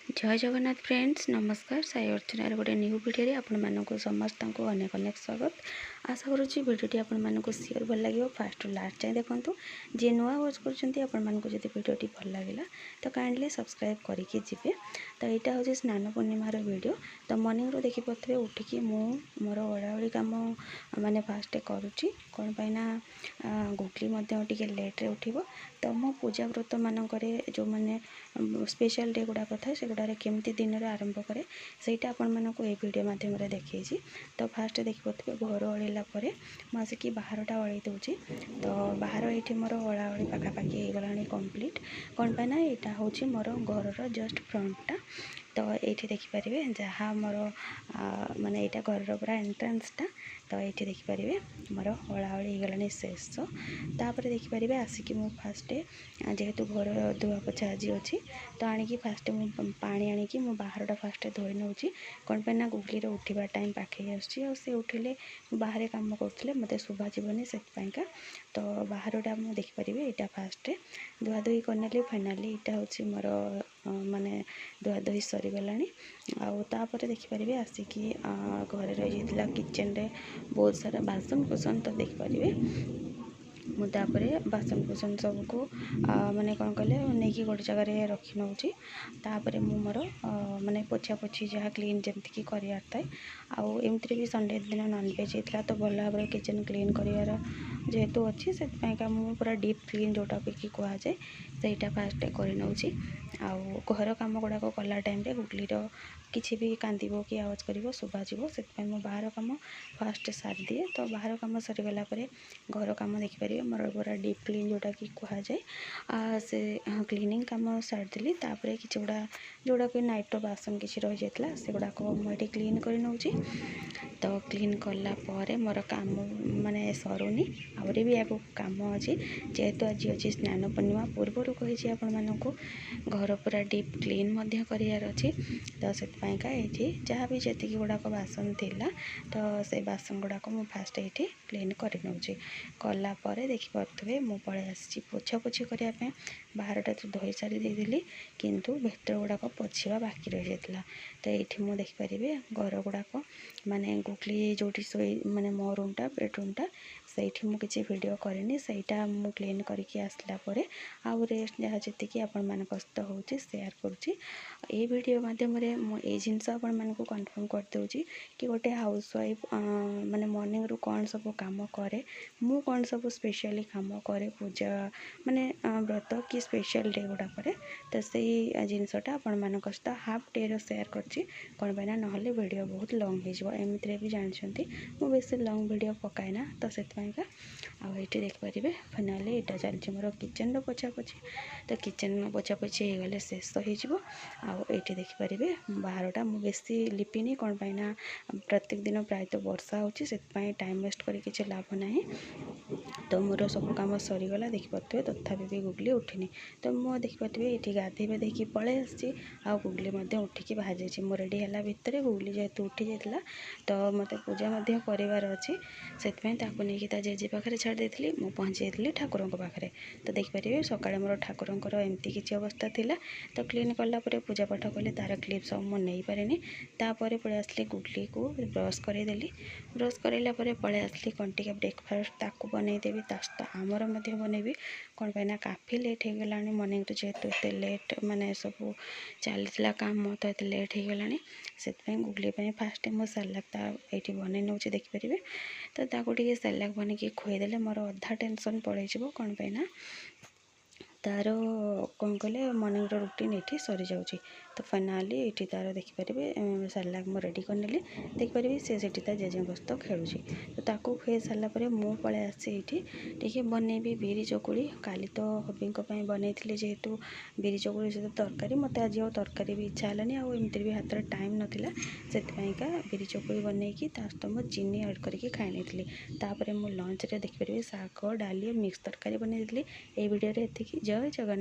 जय जगन्नाथ फ्रेंड्स नमस्कार साई अर्चनार गोटे न्यू वीडियो आपण समस्त को अनेक अनेक स्वागत। आशा करुँची भिडटी आपण सियोर भल लगे फास्ट लास्ट जाए देखूँ जी नुआ वाच कर भिडटी भल लगे तो काइंडली सब्सक्राइब करके जी। तो यहाँ हूँ स्नान पूर्णिमार वीडियो। तो मॉर्निंग रू देखी पारे उठिकी मोर ओड़ाओड़ी कम माने फास्ट करुँची कौन पाइना गुगली लेट्रे उठिब। तो मो पूजा व्रत मानक जो मैंने स्पेशल डे गुड़ाक था से गुड़ारे केमती दिन में आरंभ करे सहीटा आपण मानक ये वीडियो माध्यम देखी। तो फास्ट देखिए घर ओळेला मुझे बाहरटा ओळी दूची। तो बाहर ये मोर ओळाओड़ी पाखापाखि हो गला कम्प्लीट कौन पाइना यहाँ हूँ मोर घर जस्ट फ्रंटटा। तो ये देखिपारे जहाँ मोर माने यहाँ घर पूरा एंट्रांसटा। तो ये देखिपारे मोर ओळाओड़ी हो गला शेष। तापर देखिपारे आसिक मु फास्ट जेहेतु घर धुआ पोछा आज अच्छी तो आणिकी फास्ट मुझे पानी आणिकी मु बाहरटा फास्ट धोई नौची कौन पाइना गुगली उठा टाइम पाखे आसे उठिले बाहर कम करुले मत शुभा जीवन से। तो बाहरटा मुझे देखिपारे यहाँ फास्ट धुआधुई करने फाइनाली यहाँ हूँ मोर माने धुआधुई सरीगला। आउे देखिपारे आसिकी घर रही किचेन रे बहुत सारा बासन कुसन। तो देखिपारे मुझे बासन कुसन सबको माने कौन कले नहीं गोटे जगह रखी नौची। तापर मु मोर माने पोछा पोछी जहाँ क्लीन जमती करार थाए आमती भी संडे दिन नॉनवेज होता तो भल भाव किचेन क्लीन करार जेहेतु अच्छी से पूरा डीप क्लीन जोटा कि कहुए सहीटा फास्ट कर नौची। घर कम गुड़ाक कला टाइम गुगलीर किसी भी कांदो कि आवाज कर शुभाजीव से बाहर कम फास्ट सारी दिए। तो बाहर कम सरीगला घर कम देखिपारे मोर पूरा डीप क्लीन जोटा कि कहुए से क्लीनिंग कम सारीदेली। तापर कि गुड़ा जोड़ा कि नाइट बासन किसी रही जाता से गुड़ाक मुझे क्लीन कर नौची। तो क्लीन कलापर मोर काम माने सरुनी आहरी भी आगे कम अच्छी जेहेतु आज अच्छी स्नान पूर्णिमा पूर्वर कही आपण मानक घर पूरा डीप क्लीन करार अच्छी। तो से ये जहाँ भी जी गुड़ाक बासन थिला तो से बासन गुड़ाक मु फास्ट ये क्लीन कर नौची कलापर देखिपे मु पलि आसी पोछा पोछी करने बाहरटा तो धोई सारी देली किंतु भीतर गुड़ाक पोछा बाकी रही जाता। तो ये मुझे देखिपारे घर गुड़ाक माने गुगली जो माने मो रूमटा बेडरूमटा से मुझे वीडियो करनी सहीटा मु क्लीन करके आसला परे आउ रेस्ट जहाँ जी आपण मान सहित हूँ सेयार करुँची। ये वीडियो मध्यम ये जिनस आपण मानक कन्फर्म कर दूची कि गोटे हाउस वाइफ माने मॉर्निंग रू कौन सब काम करे मु कौन सब स्पेशली काम करे पूजा माने व्रत कि स्पेशल डे गुड़ाक। तो से जिनसटा आपण मान सहित हाफ डे सेयार करची कौन पाइना नहले वीडियो बहुत लॉन्ग हो एमती भी जानते मुझे बेस लॉन्ग वीडियो पकाएना। तो से ये देखिपारे फाइनाली यहाँ चलती मोर किचेन पोछा पोछी। तो किचेन पोछा पोछी हो गले शेष होती देखिपारे बाहरटा मुझे बेसी लिपिनी कौन पाइना प्रत्येक दिन प्रायतः वर्षा होची से टाइम वेस्ट कर किसी लाभ ना। तो मोर सब कम सरीगला देखिपे तथापि भी गुगली उठिनी। तो मुझे देखिपे ये गाधे देखिए पलि आसी गुगली उठिकी बाहर जाइए मो रेडी है भितर गुगली जेहेतु उठी जाता तो मत पूजा करार अच्छी से नहीं जेजे पाखे छाड़ देती मुझे पहुँची जाती ठाकुर पाखे। तो देखिपारे सकाଳେ मोर ठाकुर एमती किसी अवस्था थिला। तो क्लीन कलापर पूजा पाठ कले तार क्लिप सब मुझे नहीं पारे तापर पलि आसली गुगली को ब्रश करदेली ब्रश कराला पलि आसली कौन टे ब्रेकफास्ट ताकू बनईदेवी ता सहित आमर बनईबी कौन पाइना काफी लेट हो गला मॉर्निंग तो जेहेतु एत लेट माने सब चलता काम तो ये लेट हो गला से गुगली फास्ट मुझे सालाक ये बनई नौ देखिपारे। तो ताकू टे सालाक बनई खुईदेले मोर अधा टेंशन पड़े कौन पाइना तार कौन कले मॉर्निंग रूटीन ये सरी जाऊँगी। तो फाइनाली ये तार देखिपारे सालाक मु रेडी करनेली देखिपारे से जेजे सहित खेलुची। तो ताकू खुए सारापर मु पलि आसी ये बनईबी बिरी चकुड़ी काली तो हबी बनई जेहेतु बिरी चकुड़ी सहित तरकारी मत आज तरकारी भी इच्छा है आमती भी हाथ में टाइम नाला से बिरी चकुड़ी बनईकी सहित मुझे चीनी ऐड करके खाई नहीं। तापर मु लंच रे देखिपारे शाग डाली मिक्स तरकारी बनई ये वीडियो रे एतिकी। जय जगन्नाथ।